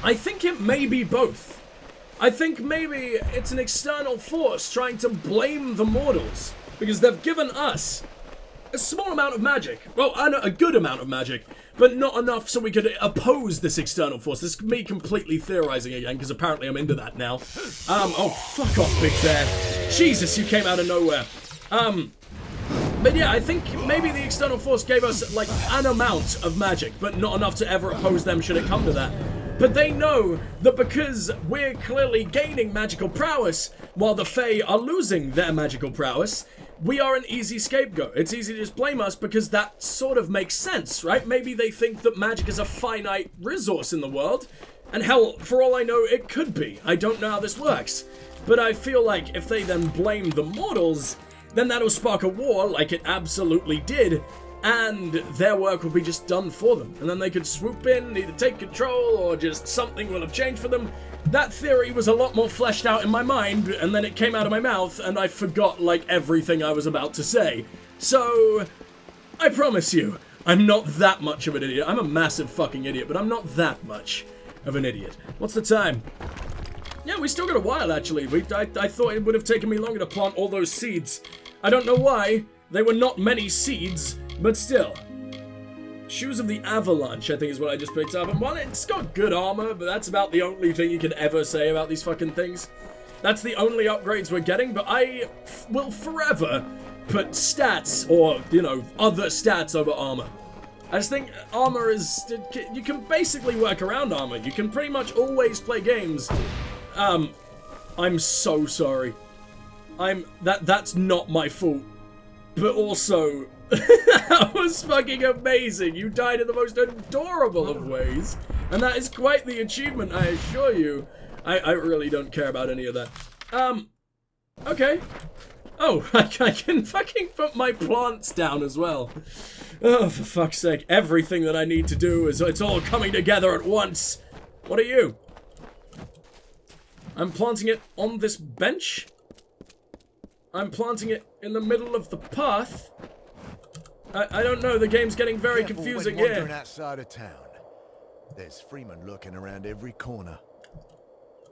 I think it may be both. I think maybe it's an external force trying to blame the mortals, because they've given us a small amount of magic. Well, a good amount of magic, but not enough so we could oppose this external force. This is me completely theorizing again, because apparently I'm into that now. Oh, fuck off, Big Bear. Jesus, you came out of nowhere. But yeah, I think maybe the external force gave us, like, an amount of magic, but not enough to ever oppose them should it come to that. But they know that because we're clearly gaining magical prowess, while the Fae are losing their magical prowess, we are an easy scapegoat. It's easy to just blame us because that sort of makes sense, right? Maybe they think that magic is a finite resource in the world, and hell, for all I know, it could be. I don't know how this works. But I feel like if they then blame the mortals, then that'll spark a war like it absolutely did, and their work will be just done for them. And then they could swoop in, either take control, or just something will have changed for them. That theory was a lot more fleshed out in my mind, and then it came out of my mouth, and I forgot, like, everything I was about to say. So, I promise you, I'm not that much of an idiot. I'm a massive fucking idiot, but I'm not that much of an idiot. What's the time? Yeah, we still got a while, actually. I thought it would have taken me longer to plant all those seeds. I don't know why. They were not many seeds, but still. Shoes of the Avalanche, I think is what I just picked up. And while it's got good armor, but that's about the only thing you can ever say about these fucking things. That's the only upgrades we're getting, but I will forever put stats, or, you know, other stats over armor. I just think armor is... You can basically work around armor. You can pretty much always play games. I'm so sorry. That's not my fault. But also, that was fucking amazing. You died in the most adorable of ways. And that is quite the achievement, I assure you. I really don't care about any of that. Okay. Oh, I can fucking put my plants down as well. Oh, for fuck's sake. Everything that I need to do is, it's all coming together at once. What are you? I'm planting it on this bench. I'm planting it in the middle of the path. I don't know, the game's getting very confusing here. Wandering outside of town. There's Freeman lurking around every corner.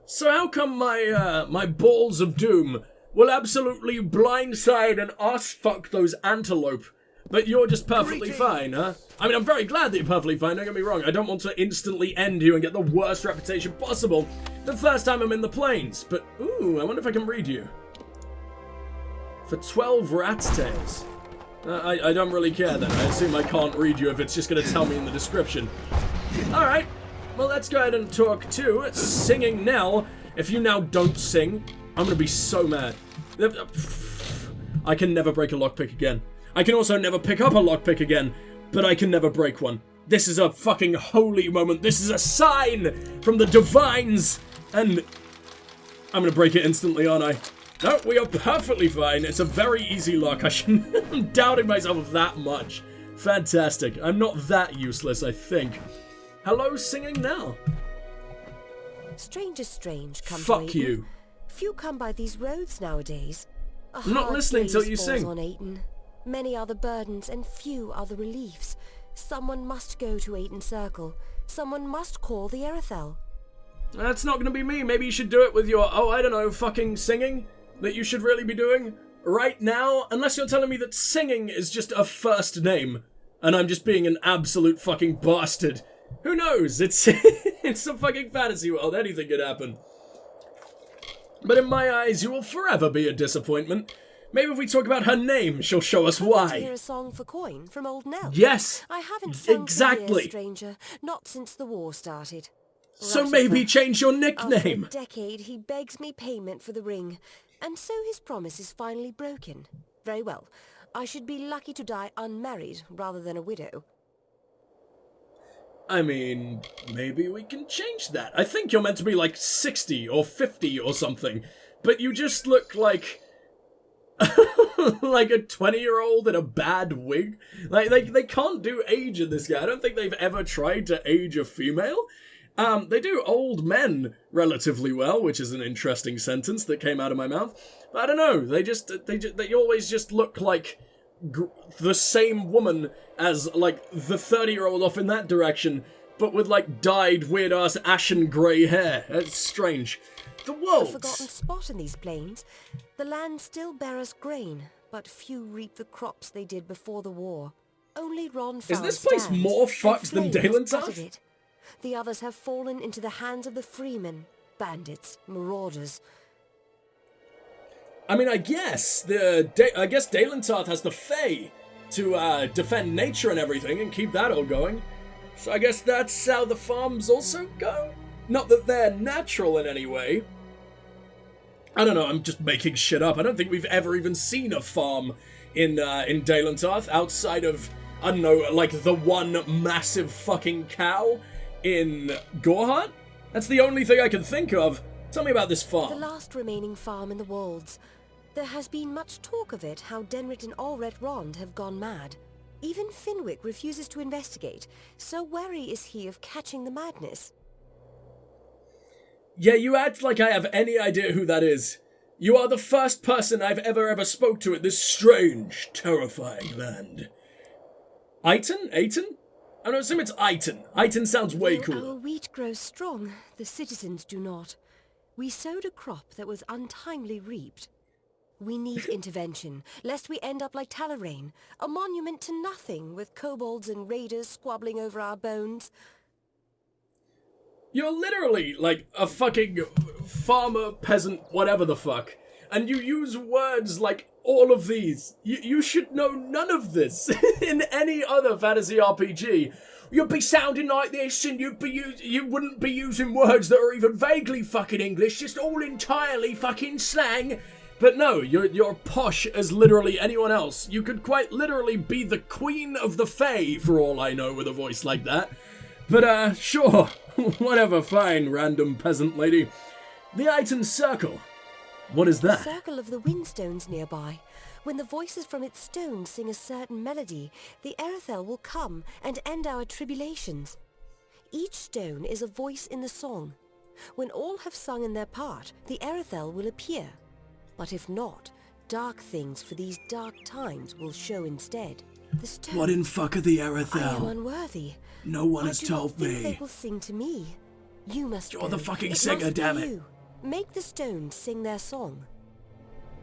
So how come my balls of doom will absolutely blindside and ass-fuck those antelope, but you're just perfectly fine, huh? I mean, I'm very glad that you're perfectly fine, don't get me wrong. I don't want to instantly end you and get the worst reputation possible the first time I'm in the plains. But, ooh, I wonder if I can read you. For 12 rat's tails. I don't really care then. I assume I can't read you if it's just going to tell me in the description. Alright, well let's go ahead and talk to Singing Nell. If you now don't sing, I'm going to be so mad. I can never break a lockpick again. I can also never pick up a lockpick again, but I can never break one. This is a fucking holy moment. This is a sign from the divines, and I'm going to break it instantly, aren't I? No, we are perfectly fine. It's a very easy lock. I'm doubting myself that much. Fantastic. I'm not that useless, I think. Hello, Singing Nell. Strange is strange, come Fuck to you. Few come by these roads nowadays. I'm not listening till you sing. On Ayton. Many are the burdens and few are the reliefs. Someone must go to Ayton Circle. Someone must call the Erethel. That's not gonna be me. Maybe you should do it with your, oh, I don't know, fucking singing that you should really be doing right now. Unless you're telling me that singing is just a first name and I'm just being an absolute fucking bastard. Who knows? It's it's a fucking fantasy world. Anything could happen. But in my eyes, you will forever be a disappointment. Maybe if we talk about her name, she'll show us why. To hear a song for coin from old Nell? Yes, I haven't sung exactly. For years, stranger, not since the war started. So maybe change your nickname. After a decade, he begs me payment for the ring, and so his promise is finally broken. Very well. I should be lucky to die unmarried rather than a widow. I mean, maybe we can change that. I think you're meant to be like 60 or 50 or something, but you just look like like a 20-year-old in a bad wig. Like, they can't do age in this guy. I don't think they've ever tried to age a female. They do old men relatively well, which is an interesting sentence that came out of my mouth. But I don't know, they always just look like the same woman as, like, the 30-year-old off in that direction, but with, like, dyed, weird-ass ashen grey hair. It's strange. The world. A forgotten spot in these plains. The land still bears grain, but few reap the crops they did before the war. Only Ron Is this place more fucked than Dalentarth? The others have fallen into the hands of the freemen, bandits, marauders. I mean, I guess Dalentarth has the Fae to defend nature and everything and keep that all going. So I guess that's how the farms also go? Not that they're natural in any way. I don't know, I'm just making shit up. I don't think we've ever even seen a farm in Dalentarth outside of, I don't know, like the one massive fucking cow in Gorhart? That's the only thing I can think of. Tell me about this farm. The last remaining farm in the Wolds. There has been much talk of it, how Denrit and Allred Rond have gone mad. Even Finwick refuses to investigate, so wary is he of catching the madness. Yeah, you act like I have any idea who that is. You are the first person I've ever spoke to in this strange, terrifying land. Aiton? I don't assume it's Aiton. Aiton sounds way cooler. Our wheat grows strong, the citizens do not. We sowed a crop that was untimely reaped. We need intervention, lest we end up like Talarain, a monument to nothing, with kobolds and raiders squabbling over our bones. You're literally like a fucking farmer, peasant, whatever the fuck. And you use words like all of these. You should know none of this in any other fantasy RPG. You'd be sounding like this, and you wouldn't be using words that are even vaguely fucking English, just all entirely fucking slang. But no, you're posh as literally anyone else. You could quite literally be the Queen of the Fae, for all I know, with a voice like that. But, sure. Whatever, fine, random peasant lady. The Aiton Circle. What is that? The circle of the windstones nearby. When the voices from its stones sing a certain melody, the Erethel will come and end our tribulations. Each stone is a voice in the song. When all have sung in their part, the Erethel will appear. But if not, dark things for these dark times will show instead. The stones. What in fuck are the Erethel? I am unworthy. No one has told me. They will sing to me. You must You're go. the fucking It singer, must be damn it. you. Make the stones sing their song.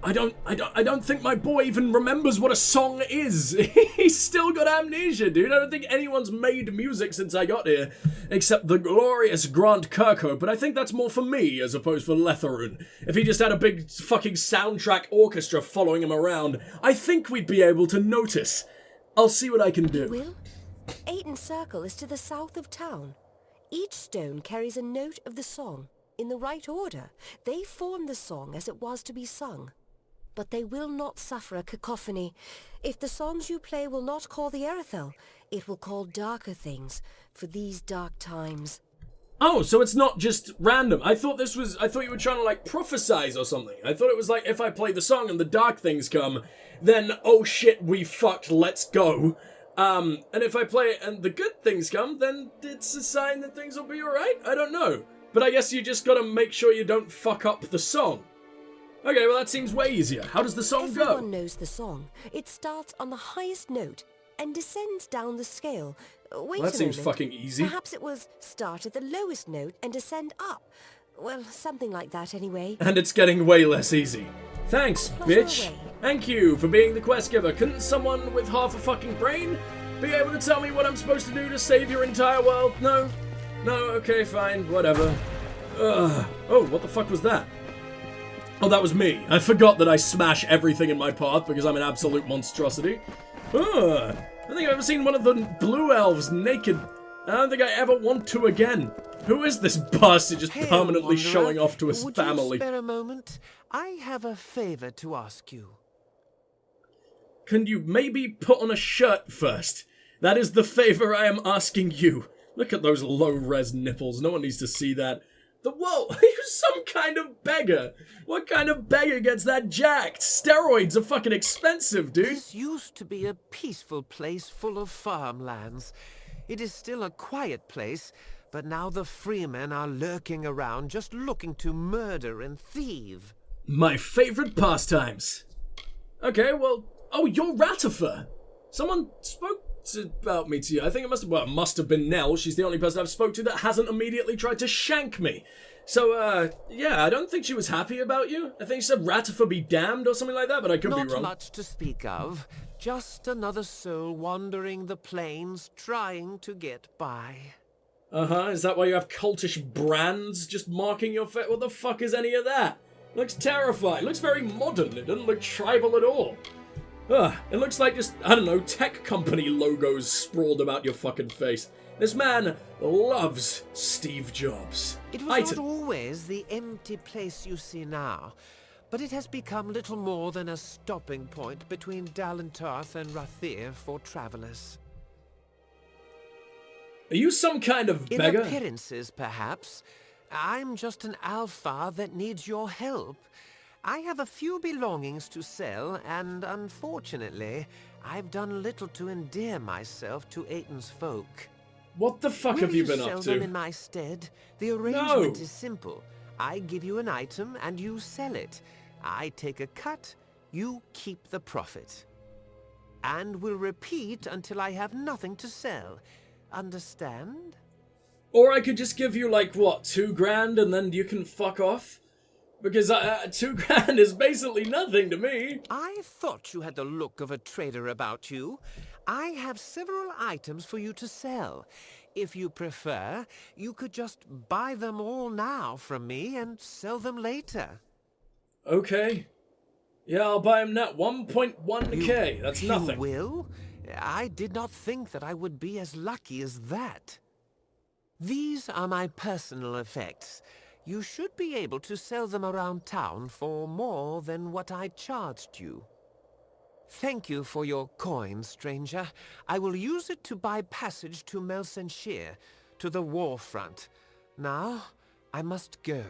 I don't think my boy even remembers what a song is. He's still got amnesia, dude. I don't think anyone's made music since I got here, except the glorious Grant Kirkhope, but I think that's more for me as opposed for Letharun. If he just had a big fucking soundtrack orchestra following him around, I think we'd be able to notice. I'll see what I can do. Will? Aiton Circle is to the south of town. Each stone carries a note of the song. In the right order, they form the song as it was to be sung. But they will not suffer a cacophony. If the songs you play will not call the Erethel, it will call darker things for these dark times. Oh, so it's not just random. I thought you were trying to like prophesize or something. I thought it was like if I play the song and the dark things come, then oh shit, we fucked, let's go. And if I play it and the good things come, then it's a sign that things will be alright? I don't know. But I guess you just gotta make sure you don't fuck up the song. Okay, well that seems way easier. How does the song go? Everyone knows the song. It starts on the highest note and descends down the scale. Wait That a seems moment. fucking easy. Perhaps it was start at the lowest note and descend up. Well, something like that anyway. And it's getting way less easy. Thanks, Flutter bitch. away. Thank you for being the quest giver. Couldn't someone with half a fucking brain be able to tell me what I'm supposed to do to save your entire world? No? No, okay, fine, whatever. Ugh. Oh, what the fuck was that? Oh, that was me. I forgot that I smash everything in my path because I'm an absolute monstrosity. Ugh. I don't think I've ever seen one of the blue elves naked. I don't think I ever want to again. Who is this bastard just permanently Wanderer, showing off to his would family? You spare a moment? I have a favor to ask you. Can you maybe put on a shirt first? That is the favor I am asking you. Look at those low-res nipples. No one needs to see that. Whoa, are you some kind of beggar? What kind of beggar gets that jacked? Steroids are fucking expensive, dude. This used to be a peaceful place full of farmlands. It is still a quiet place, but now the freemen are lurking around just looking to murder and thieve. My favorite pastimes. Okay, well... Oh, you're Ratifer. Someone spoke about me to you. I think it must have been Nell. She's the only person I've spoke to that hasn't immediately tried to shank me. So, yeah, I don't think she was happy about you. I think she said Ratifa be damned or something like that, but I could be wrong. Not much to speak of. Just another soul wandering the plains, trying to get by. Uh-huh, is that why you have cultish brands just marking your face? What the fuck is any of that? It looks terrifying. It looks very modern. It doesn't look tribal at all. It looks like just, I don't know, tech company logos sprawled about your fucking face. This man loves Steve Jobs. It was not always the empty place you see now, but it has become little more than a stopping point between Dalentarth and Rathir for travelers. Are you some kind of beggar? In appearances, perhaps. I'm just an Alfar that needs your help. I have a few belongings to sell, and unfortunately, I've done little to endear myself to Aiton's folk. What the fuck have you been up to? Will you sell them in my stead? The arrangement is simple. I give you an item and you sell it. I take a cut, you keep the profit. And will repeat until I have nothing to sell. Understand? Or I could just give you, like, what, 2 grand and then you can fuck off? Because 2 grand is basically nothing to me. I thought you had the look of a trader about you. I have several items for you to sell. If you prefer, you could just buy them all now from me and sell them later. Okay. Yeah, I'll buy them now. 1.1k. That's nothing. You will? I did not think that I would be as lucky as that. These are my personal effects. You should be able to sell them around town for more than what I charged you. Thank you for your coin, stranger. I will use it to buy passage to Melsenshire, to the war front. Now, I must go.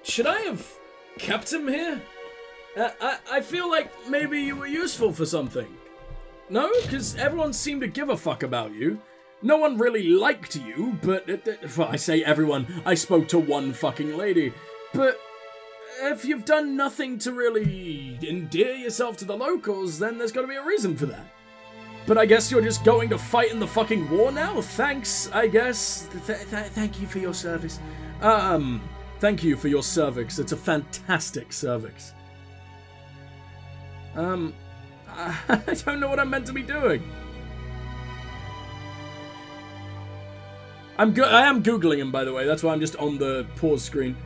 Should I have kept him here? I feel like maybe you were useful for something. No? Because everyone seemed to give a fuck about you. No one really liked you, but... well, I say everyone. I spoke to one fucking lady. But if you've done nothing to really endear yourself to the locals, then there's got to be a reason for that. But I guess you're just going to fight in the fucking war now? Thanks, I guess. Thank you for your service. Thank you for your cervix. It's a fantastic cervix. I don't know what I'm meant to be doing. I am Googling him, by the way. That's why I'm just on the pause screen.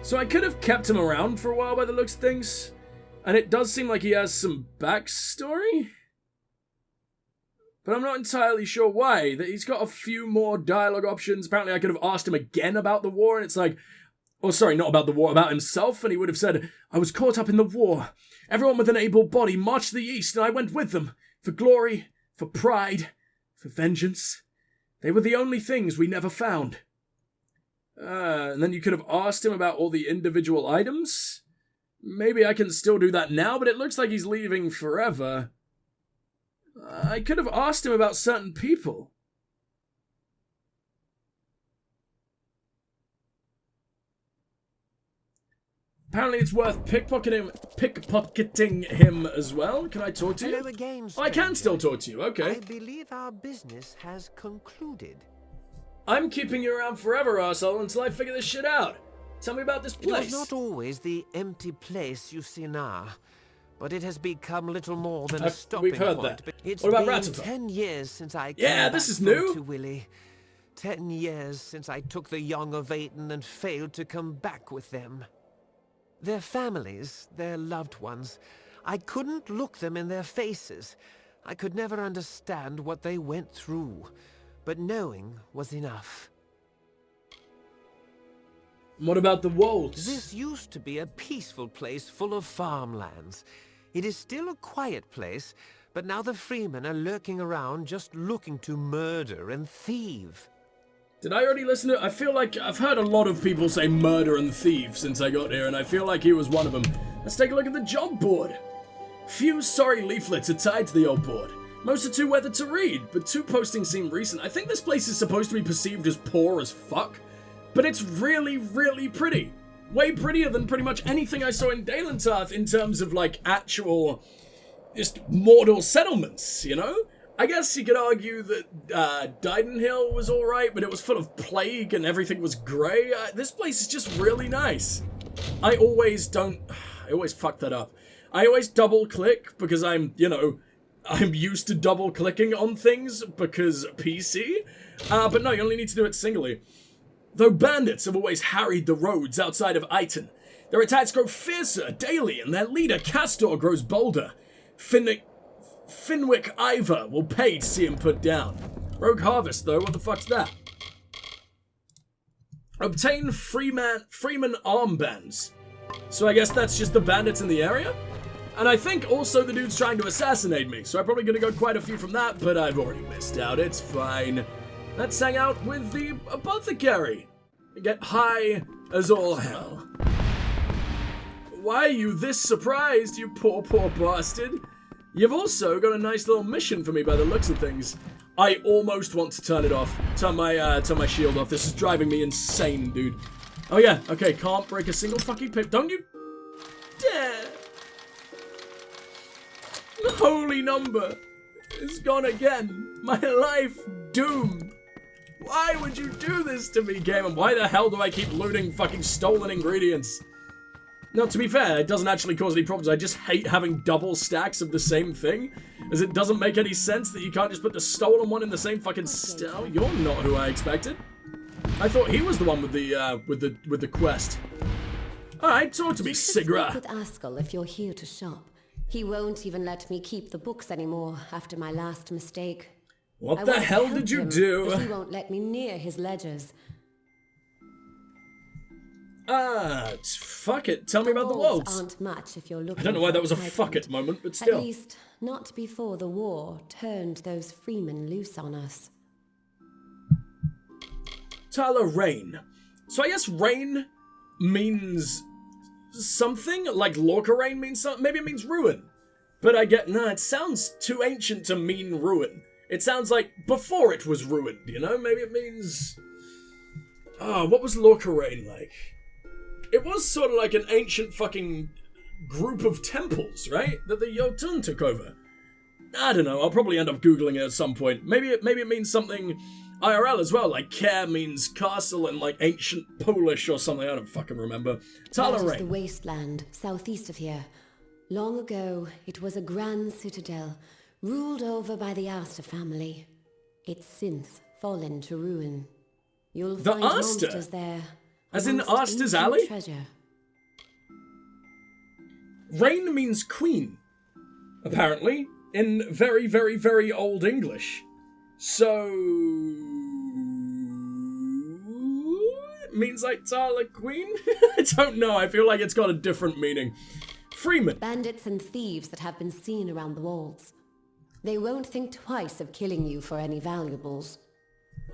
So I could have kept him around for a while by the looks of things. And it does seem like he has some backstory. But I'm not entirely sure why. That he's got a few more dialogue options. Apparently I could have asked him again about the war, and it's like... oh, sorry, not about the war, about himself, and he would have said, I was caught up in the war. Everyone with an able body marched to the east, and I went with them. For glory, for pride, for vengeance. They were the only things we never found. And then you could have asked him about all the individual items? Maybe I can still do that now, but it looks like he's leaving forever. I could have asked him about certain people. Apparently it's worth pickpocketing him as well. Can I talk to you? Hello again, oh, I can still talk to you, okay. I believe our business has concluded. I'm keeping you around forever, arsehole, until I figure this shit out. Tell me about this place. It was not always the empty place you see now, but it has become little more than a stopping we've heard point. That. It's what about been Ratifa? 10 years since I came yeah, back this is new. to Willie. 10 years since I took the young of Aiton and failed to come back with them. Their families, their loved ones, I couldn't look them in their faces. I could never understand what they went through, but knowing was enough. What about the wolves? This used to be a peaceful place full of farmlands. It is still a quiet place, but now the freemen are lurking around just looking to murder and thieve. Did I already listen to it? I feel like I've heard a lot of people say murder and thief since I got here, and I feel like he was one of them. Let's take a look at the job board. Few sorry leaflets are tied to the old board. Most are too weathered to read, but 2 postings seem recent. I think this place is supposed to be perceived as poor as fuck, but it's really, really pretty. Way prettier than pretty much anything I saw in Dalentarth in terms of, like, actual, just mortal settlements, you know? I guess you could argue that Didenhill was alright, but it was full of plague and everything was grey. This place is just really nice. I always fuck that up. I always double-click because I'm used to double-clicking on things because PC. But no, you only need to do it singly. Though bandits have always harried the roads outside of Eiton, their attacks grow fiercer daily and their leader, Castor, grows bolder. Finwick Ivor will pay to see him put down. Rogue Harvest, though, what the fuck's that? Obtain Freeman armbands. So I guess that's just the bandits in the area? And I think also the dude's trying to assassinate me, so I'm probably gonna go quite a few from that, but I've already missed out, it's fine. Let's hang out with the apothecary. Get high as all hell. Why are you this surprised, you poor, poor bastard? You've also got a nice little mission for me by the looks of things. I almost want to turn it off. Turn my shield off. This is driving me insane, dude. Oh yeah, okay, can't break a single fucking pip. Don't you dare. The holy number is gone again. My life doomed. Why would you do this to me, game? And why the hell do I keep looting fucking stolen ingredients? Now, to be fair, it doesn't actually cause any problems. I just hate having double stacks of the same thing, as it doesn't make any sense that you can't just put the stolen one in the same fucking style. You're not who I expected. I thought he was the one with the quest. All right, talk to me, Sigra. Speak with Askell if you're here to shop. He won't even let me keep the books anymore after my last mistake. What the hell did you do? But he won't let me near his ledgers. Fuck it. Tell me about the wolves. Aren't much if you're looking. I don't know why that was a excitement. fuck it moment, but still. At least, not before the war turned those freemen loose on us. Tyler Rain. So I guess rain means something? Like Lorca Rain means something? Maybe it means ruin. But it sounds too ancient to mean ruin. It sounds like before it was ruined, you know? Maybe it means... what was Lorca Rain like? It was sort of like an ancient fucking group of temples, right? That the Jotun took over. I don't know, I'll probably end up Googling it at some point. Maybe it means something IRL as well, like Care means castle in like ancient Polish or something, I don't fucking remember. Tyler That is Rain. the wasteland, southeast of here. Long ago, it was a grand citadel, ruled over by the Aster family. It's since fallen to ruin. You'll The find Aster? monsters there. As in amongst Aster's ancient Alley? Treasure. Rain means queen, apparently, in very, very, very old English. So... it means like Tyler Queen? I don't know, I feel like it's got a different meaning. Freeman. Bandits and thieves that have been seen around the walls. They won't think twice of killing you for any valuables.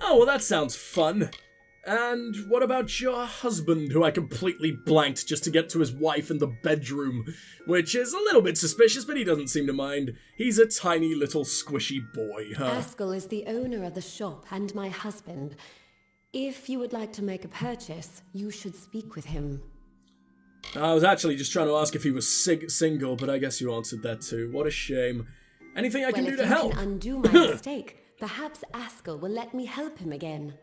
Oh, well that sounds fun. And what about your husband, who I completely blanked just to get to his wife in the bedroom? Which is a little bit suspicious, but he doesn't seem to mind. He's a tiny little squishy boy, huh? Askell is the owner of the shop and my husband. If you would like to make a purchase, you should speak with him. I was actually just trying to ask if he was single, but I guess you answered that too. What a shame. Anything I can do to help? If you can undo my mistake, perhaps Askell will let me help him again.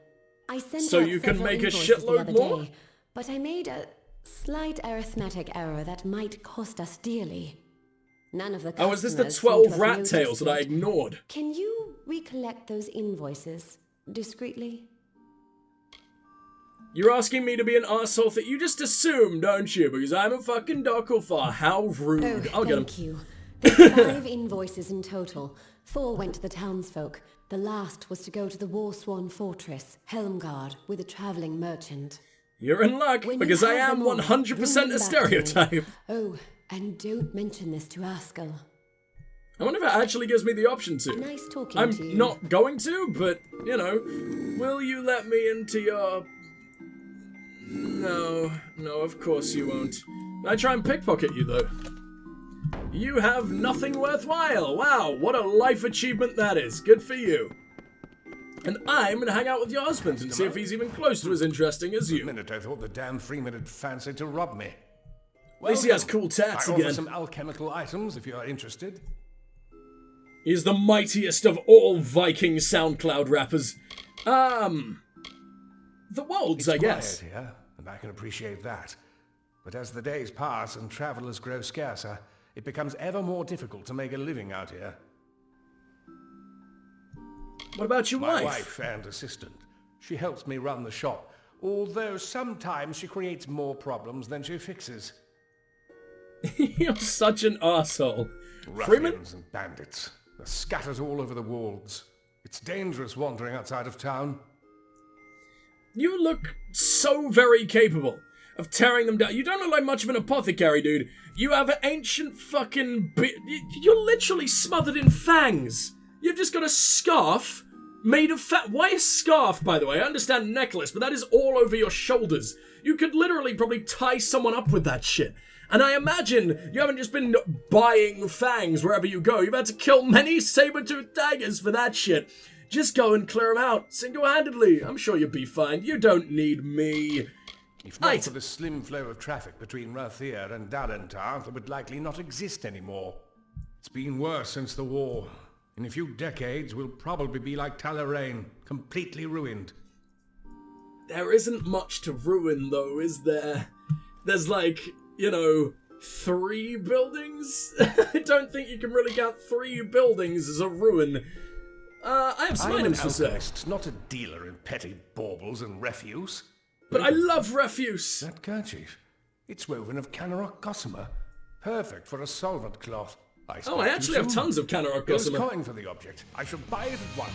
I sent So out you can several make a invoices shitload the other more? day, but I made a slight arithmetic error that might cost us dearly. None of the customers Oh, is this the seem to 12 have rat noticed tails that I yet. ignored? Can you recollect those invoices discreetly? You're asking me to be an arsehole that you just assume, don't you? Because I'm a fucking Dokkalfar. How rude. I'll get him. Thank you. There's 5 invoices in total. 4 went to the townsfolk. The last was to go to the Warsworn Fortress, Helmgard, with a traveling merchant. You're in luck, When you because I have am them all, 100% bring them a back to me. stereotype. Oh, and don't mention this to Askell. I wonder if it actually gives me the option to. Nice talking I'm to you. not going to, but, you know, will you let me into your... No, of course you won't. I try and pickpocket you, though. You have nothing worthwhile. Wow, what a life achievement that is. Good for you. And I'm gonna hang out with your husband and see if he's even close to as interesting as For a you. minute I thought the damn Freeman had fancied to rob me. At least he has cool tats I offer again. some alchemical items if you are interested. He's the mightiest of all Viking SoundCloud rappers. The Wolds, I guess. Quiet here, and I can appreciate that. But as the days pass and travelers grow scarcer, it becomes ever more difficult to make a living out here. What about your My wife? wife and assistant. She helps me run the shop, although sometimes she creates more problems than she fixes. You're such an asshole. Freeman? Ruffians and bandits. They're scattered all over the wolds. It's dangerous wandering outside of town. You look so very capable of tearing them down. You don't look like much of an apothecary, dude. You have an ancient fucking... You're literally smothered in fangs. You've just got a scarf made of fat. Why a scarf, by the way? I understand necklace, but that is all over your shoulders. You could literally probably tie someone up with that shit. And I imagine you haven't just been buying fangs wherever you go. You've had to kill many saber-toothed tigers for that shit. Just go and clear them out single-handedly. I'm sure you'll be fine. You don't need me. If not for the slim flow of traffic between Rathir and Dalentar, it would likely not exist anymore. It's been worse since the war. In a few decades, we'll probably be like Talarain, completely ruined. There isn't much to ruin, though, is there? There's like, you know, 3 buildings? I don't think you can really count 3 buildings as a ruin. I have some items to say. I'm an alchemist, not a dealer in petty baubles and refuse. But I love refuse. That kerchief, it's woven of Canarok gossamer. Perfect for a solvent cloth. I actually have tons of Canarok Here's gossamer. coin for the object. I shall buy it at once.